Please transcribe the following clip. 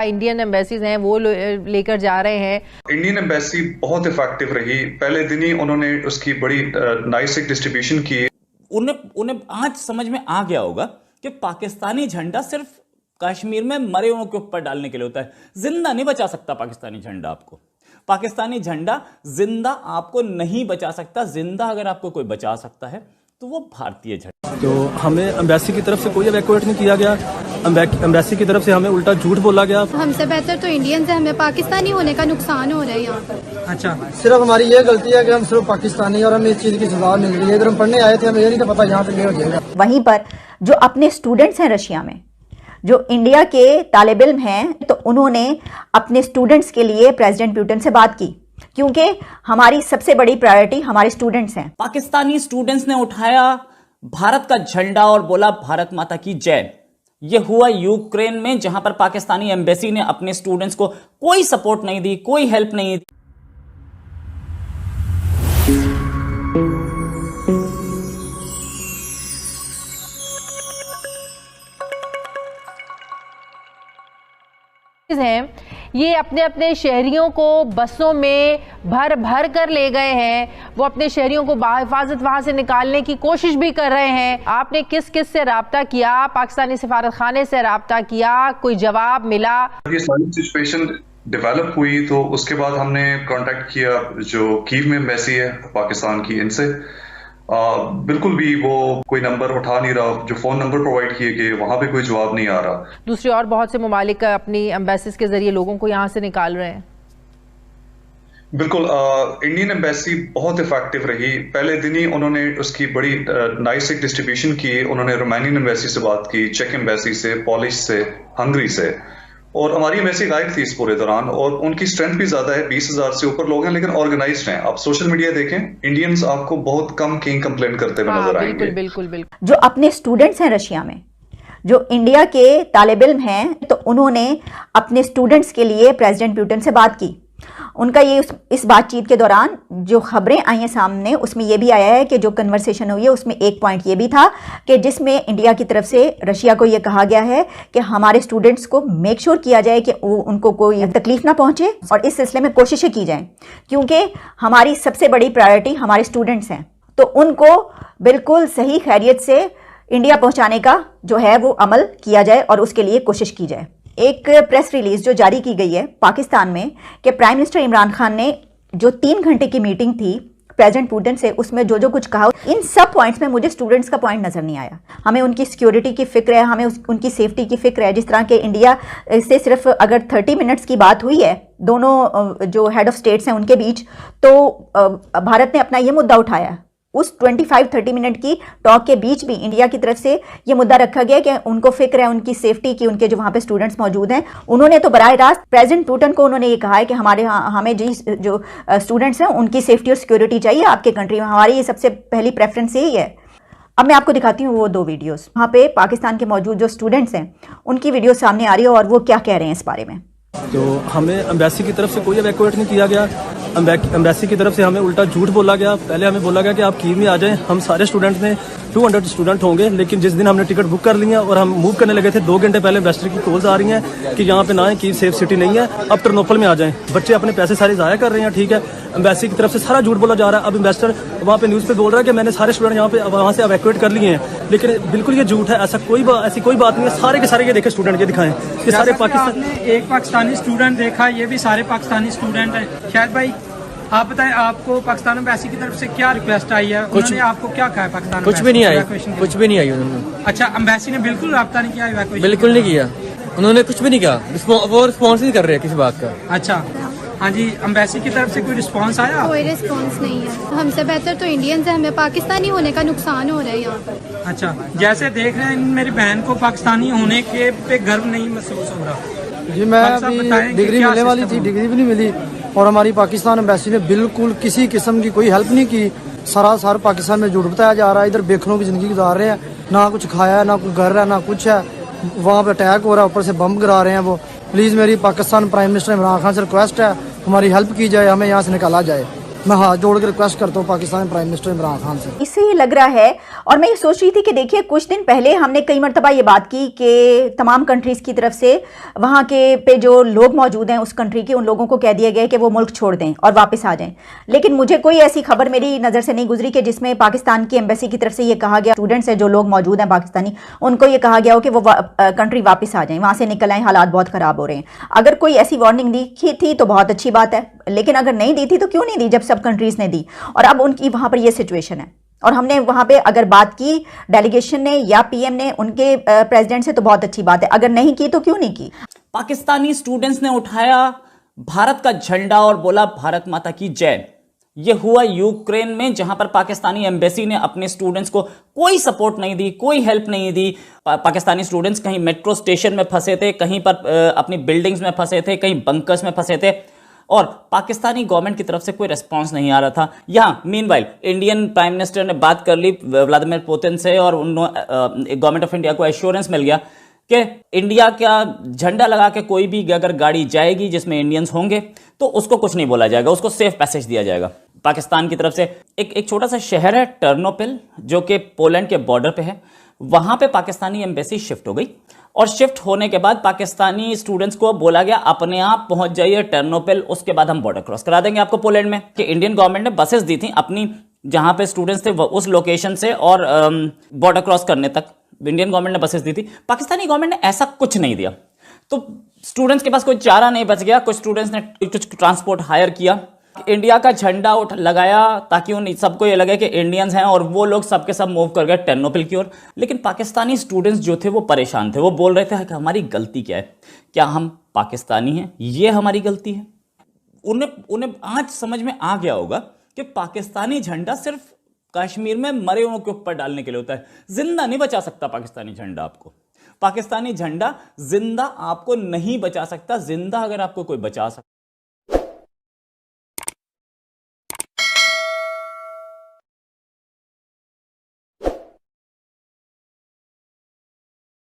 Indian embassies हैं वो लेकर जा रहे हैं। इंडियन एम्बेसी बहुत इफेक्टिव रही, पहले दिन ही उन्होंने उसकी बड़ी नाइस एक डिस्ट्रीब्यूशन की। उन्हें आज समझ में आ गया होगा कि पाकिस्तानी झंडा सिर्फ कश्मीर में मरे हुओं के ऊपर डालने के लिए होता है। जिंदा नहीं बचा सकता पाकिस्तानी झंडा आपको। पाकिस्तानी झंडा जिंदा आपको नहीं बचा सकता। जिंदा अगर आपको कोई बचा सकता है तो वो भारतीय झंडा। तो हमें एम्बेसी की तरफ से कोई इवैक्यूएट नहीं किया गया। एम्बेसी की तरफ से हमें उल्टा झूठ बोला गया। हमसे बेहतर तो इंडियंस है, हमें पाकिस्तानी होने का नुकसान हो रहा है यहाँ पर। अच्छा, सिर्फ हमारी ये गलती है कि हम सिर्फ पाकिस्तानी और हमें इस चीज की सजा मिल रही है। अगर हम पढ़ने आए थे हमें ये नहीं था पता यहाँ पे ये हो जाएगा। वहीं पर जो अपने स्टूडेंट्स हैं रशिया में, जो इंडिया के तालिब इल्म हैं, तो उन्होंने अपने स्टूडेंट्स के लिए प्रेसिडेंट पुतिन से बात की, क्योंकि हमारी सबसे बड़ी प्रायोरिटी हमारे स्टूडेंट्स हैं। पाकिस्तानी स्टूडेंट्स ने उठाया भारत का झंडा और बोला भारत माता की जय। यह हुआ यूक्रेन में, जहां पर पाकिस्तानी एम्बेसी ने अपने स्टूडेंट्स को कोई सपोर्ट नहीं दी, कोई हेल्प नहीं दी। हैं ये अपने अपने शहरियों को बसों में भर भर कर ले गए हैं। वो अपने शहरियों को बाहिफाजत वहां से निकालने की कोशिश भी कर रहे हैं। आपने किस किस से राब्ता किया? पाकिस्तानी सिफारत खाने से राब्ता किया? कोई जवाब मिला? ये सारी सिचुएशन डेवलप हुई तो उसके बाद हमने कांटेक्ट किया जो कीव में एम्बेसी है पाकिस्तान की, इनसे बिल्कुल भी वो कोई नंबर उठा नहीं रहा। जो फोन नंबर प्रोवाइड किए गए वहां पे कोई जवाब नहीं आ रहा। दूसरी और बहुत से ममालिक अपनी एम्बेसीज के जरिए लोगों को यहाँ से निकाल रहे हैं। बिल्कुल, इंडियन एम्बेसी बहुत इफेक्टिव रही, पहले दिन ही उन्होंने उसकी बड़ी नाइस एक डिस्ट्रीब्यूशन की। उन्होंने रोमानियन एम्बेसी से बात की, चेक एम्बेसी से, पोलिश से, हंगरी से, और हमारी एम्बेसी गायब थी इस पूरे दौरान। और उनकी स्ट्रेंथ भी ज्यादा है, 20,000 से ऊपर लोग हैं, लेकिन ऑर्गेनाइज्ड हैं। आप सोशल मीडिया देखें, इंडियंस आपको बहुत कम किंग कंप्लेन करते हुए नजर आएंगे। बिल्कुल। जो अपने स्टूडेंट्स हैं रशिया में, जो इंडिया के तालिब इल्म हैं, तो उन्होंने अपने स्टूडेंट्स के लिए प्रेसिडेंट पुतिन से बात की। उनका ये इस बातचीत के दौरान जो खबरें आई हैं सामने, उसमें यह भी आया है कि जो कन्वर्सेशन हुई है उसमें एक पॉइंट ये भी था कि जिसमें इंडिया की तरफ से रशिया को ये कहा गया है कि हमारे स्टूडेंट्स को मेक श्योर किया जाए कि उनको कोई तकलीफ ना पहुंचे और इस सिलसिले में कोशिशें की जाएं, क्योंकि हमारी सबसे बड़ी प्रायोरिटी हमारे स्टूडेंट्स हैं। तो उनको बिल्कुल सही खैरियत से इंडिया पहुंचाने का जो है वो अमल किया जाए और उसके लिए कोशिश की जाए। एक प्रेस रिलीज जो जारी की गई है पाकिस्तान में कि प्राइम मिनिस्टर इमरान खान ने जो 3 घंटे की मीटिंग थी प्रेसिडेंट पुतिन से, उसमें जो कुछ कहा, इन सब पॉइंट्स में मुझे स्टूडेंट्स का पॉइंट नजर नहीं आया। हमें उनकी सिक्योरिटी की फिक्र है, हमें उनकी सेफ्टी की फिक्र है। जिस तरह के इंडिया से सिर्फ अगर 30 मिनट्स की बात हुई है दोनों जो हेड ऑफ स्टेट्स हैं उनके बीच, तो भारत ने अपना ये मुद्दा उठाया। उस 25-30 मिनट की टॉक के बीच भी इंडिया की तरफ से ये मुद्दा रखा गया कि उनको फिक्र है उनकी सेफ्टी की, उनके जो वहाँ पे स्टूडेंट्स मौजूद हैं। उन्होंने तो बराह रास्त प्रेसिडेंट पुतिन को उन्होंने ये कहा है कि हमें जो स्टूडेंट्स हैं उनकी सेफ्टी और सिक्योरिटी चाहिए आपके कंट्री में, हमारी ये सबसे पहली प्रेफरेंस यही है। अब मैं आपको दिखाती हूँ वो 2 वीडियोज़। वहाँ पे पाकिस्तान के मौजूद जो स्टूडेंट्स हैं उनकी वीडियो सामने आ रही है और वो क्या कह रहे हैं इस बारे में। तो हमें एम्बेसी की तरफ से कोई इवैक्यूएट नहीं किया गया। एम्बेसी की तरफ से हमें उल्टा झूठ बोला गया। पहले हमें बोला गया कि आप कीव में आ जाएं, हम सारे स्टूडेंट्स में 200 स्टूडेंट होंगे। लेकिन जिस दिन हमने टिकट बुक कर ली है और हम मूव करने लगे थे, 2 घंटे पहले एम्बेसडर की कॉल्स आ रही हैं कि यहाँ पे ना है, कीव सेफ सिटी नहीं है, अब टर्नोपल में आ जाएं। बच्चे अपने पैसे सारे ज़ाया कर रहे हैं, ठीक है। एम्बेसी की तरफ से सारा झूठ बोला जा रहा है। अब एम्बेसडर वहाँ पे न्यूज़ पे बोल रहा है कि मैंने सारे स्टूडेंट यहाँ पे वहाँ से इवैक्यूएट कर लिए हैं, लेकिन बिल्कुल ये झूठ है। ऐसी कोई बात नहीं है। सारे के सारे ये देखे स्टूडेंट ये दिखाएं, ये सारे पाकिस्तान। एक पाकिस्तानी स्टूडेंट देखा, ये भी सारे पाकिस्तानी स्टूडेंट हैं। शायद भाई आप बताएं, आपको पाकिस्तान एम्बेसी की तरफ से क्या रिक्वेस्ट आई है? उन्होंने आपको क्या कहा है? पाकिस्तान कुछ भी नहीं आई, कुछ भी नहीं आई उन्होंने। अच्छा, एम्बेसी ने बिल्कुल राब्ता नहीं किया इवैक्यूएशन? बिल्कुल नहीं किया, उन्होंने कुछ भी नहीं कहा। वो रिस्पॉन्स नहीं कर रहे किसी बात का। अच्छा, हाँ जी, एम्बेसी की तरफ से कोई रिस्पांस आया? कोई रिस्पांस नहीं है। हमसे बेहतर तो इंडियंस है, हमें पाकिस्तानी होने का नुकसान हो रहा है यहाँ पर। अच्छा, जैसे देख रहे हैं मेरी बहन को पाकिस्तानी होने के पे गर्व नहीं महसूस हो रहा जी। मैं अभी डिग्री मिलने वाली थी, डिग्री भी नहीं मिली और हमारी पाकिस्तान एम्बेसी ने बिल्कुल किसी किस्म की कोई हेल्प नहीं की। सरासर पाकिस्तान में झूठ बताया जा रहा है। इधर बेखनों की जिंदगी गुजार रहे हैं, ना कुछ खाया है, ना कोई घर है, ना कुछ है। वहाँ पे अटैक हो रहा है, ऊपर से बम गिरा रहे हैं वो। प्लीज़ मेरी पाकिस्तान प्राइम मिनिस्टर इमरान खान से रिक्वेस्ट है, हमारी हेल्प की जाए, हमें यहाँ से निकाला जाए। मैं हाथ जोड़ के रिक्वेस्ट करता हूँ पाकिस्तान प्राइम मिनिस्टर इमरान खान से। इससे ये लग रहा है, और मैं ये सोच रही थी कि देखिए कुछ दिन पहले हमने कई मरतबा ये बात की कि तमाम कंट्रीज़ की तरफ से वहाँ के पे जो लोग मौजूद हैं उस कंट्री के, उन लोगों को कह दिया गया कि वो मुल्क छोड़ दें और वापस आ जाएं। लेकिन मुझे कोई ऐसी खबर मेरी नज़र से नहीं गुजरी कि जिसमें पाकिस्तान की एम्बेसी की तरफ से ये कहा गया, स्टूडेंट्स हैं जो लोग मौजूद हैं पाकिस्तानी, उनको ये कहा गया हो कि वो कंट्री वापस आ जाएं, वहाँ से निकल आएँ, हालात बहुत ख़राब हो रहे हैं। अगर कोई ऐसी वार्निंग दी थी तो बहुत अच्छी बात है, लेकिन अगर नहीं दी थी तो क्यों नहीं दी जब सब कंट्रीज़ ने दी। और अब उनकी वहाँ पर ये सिचुएशन है, और हमने वहाँ पे अगर बात की डेलीगेशन ने या पीएम ने उनके प्रेसिडेंट से तो बहुत अच्छी बात है, अगर नहीं की तो क्यों नहीं की। पाकिस्तानी स्टूडेंट्स ने उठाया भारत का झंडा और बोला भारत माता की जय। यह हुआ यूक्रेन में, जहां पर पाकिस्तानी एम्बेसी ने अपने स्टूडेंट्स को कोई सपोर्ट नहीं दी, कोई हेल्प नहीं दी। पाकिस्तानी स्टूडेंट्स कहीं मेट्रो स्टेशन में फंसे थे, कहीं पर अपनी बिल्डिंग्स में फंसे थे, कहीं बंकर्स में फंसे थे, और पाकिस्तानी गवर्नमेंट की तरफ से कोई रिस्पांस नहीं आ रहा था। यहाँ मीनवाइल इंडियन प्राइम मिनिस्टर ने बात कर ली व्लादिमीर पुतिन से, और गवर्नमेंट ऑफ इंडिया को एश्योरेंस मिल गया कि इंडिया का झंडा लगा के कोई भी अगर गाड़ी जाएगी जिसमें इंडियंस होंगे तो उसको कुछ नहीं बोला जाएगा, उसको सेफ पैसेज दिया जाएगा। पाकिस्तान की तरफ से एक छोटा सा शहर है टर्नोपिल, जो कि पोलैंड के बॉर्डर पे है, वहां पे पाकिस्तानी एम्बेसी शिफ्ट हो गई, और शिफ्ट होने के बाद पाकिस्तानी स्टूडेंट्स को बोला गया अपने आप पहुंच जाइए टर्नोपिल, उसके बाद हम बॉर्डर क्रॉस करा देंगे आपको पोलैंड में। कि इंडियन गवर्नमेंट ने बसेस दी थी अपनी, जहां पे स्टूडेंट्स थे उस लोकेशन से और बॉर्डर क्रॉस करने तक इंडियन गवर्नमेंट ने बसेस दी थी। पाकिस्तानी गवर्नमेंट ने ऐसा कुछ नहीं दिया, तो स्टूडेंट्स के पास कोई चारा नहीं बच गया। कुछ स्टूडेंट्स ने कुछ ट्रांसपोर्ट हायर किया, इंडिया का झंडा लगाया ताकि उन सबको ये लगे कि इंडियंस हैं, और वो लोग सबके सब मूव कर गए टर्नोपिल की ओर। लेकिन पाकिस्तानी स्टूडेंट्स जो थे वो परेशान थे, वो बोल रहे थे कि हमारी गलती क्या है, क्या हम पाकिस्तानी हैं, ये हमारी गलती है। उन्हें आज समझ में आ गया होगा कि पाकिस्तानी झंडा सिर्फ कश्मीर में मरे हुओं के ऊपर डालने के लिए होता है, जिंदा नहीं बचा सकता पाकिस्तानी झंडा आपको। पाकिस्तानी झंडा जिंदा आपको नहीं बचा सकता, जिंदा अगर आपको कोई बचा सकता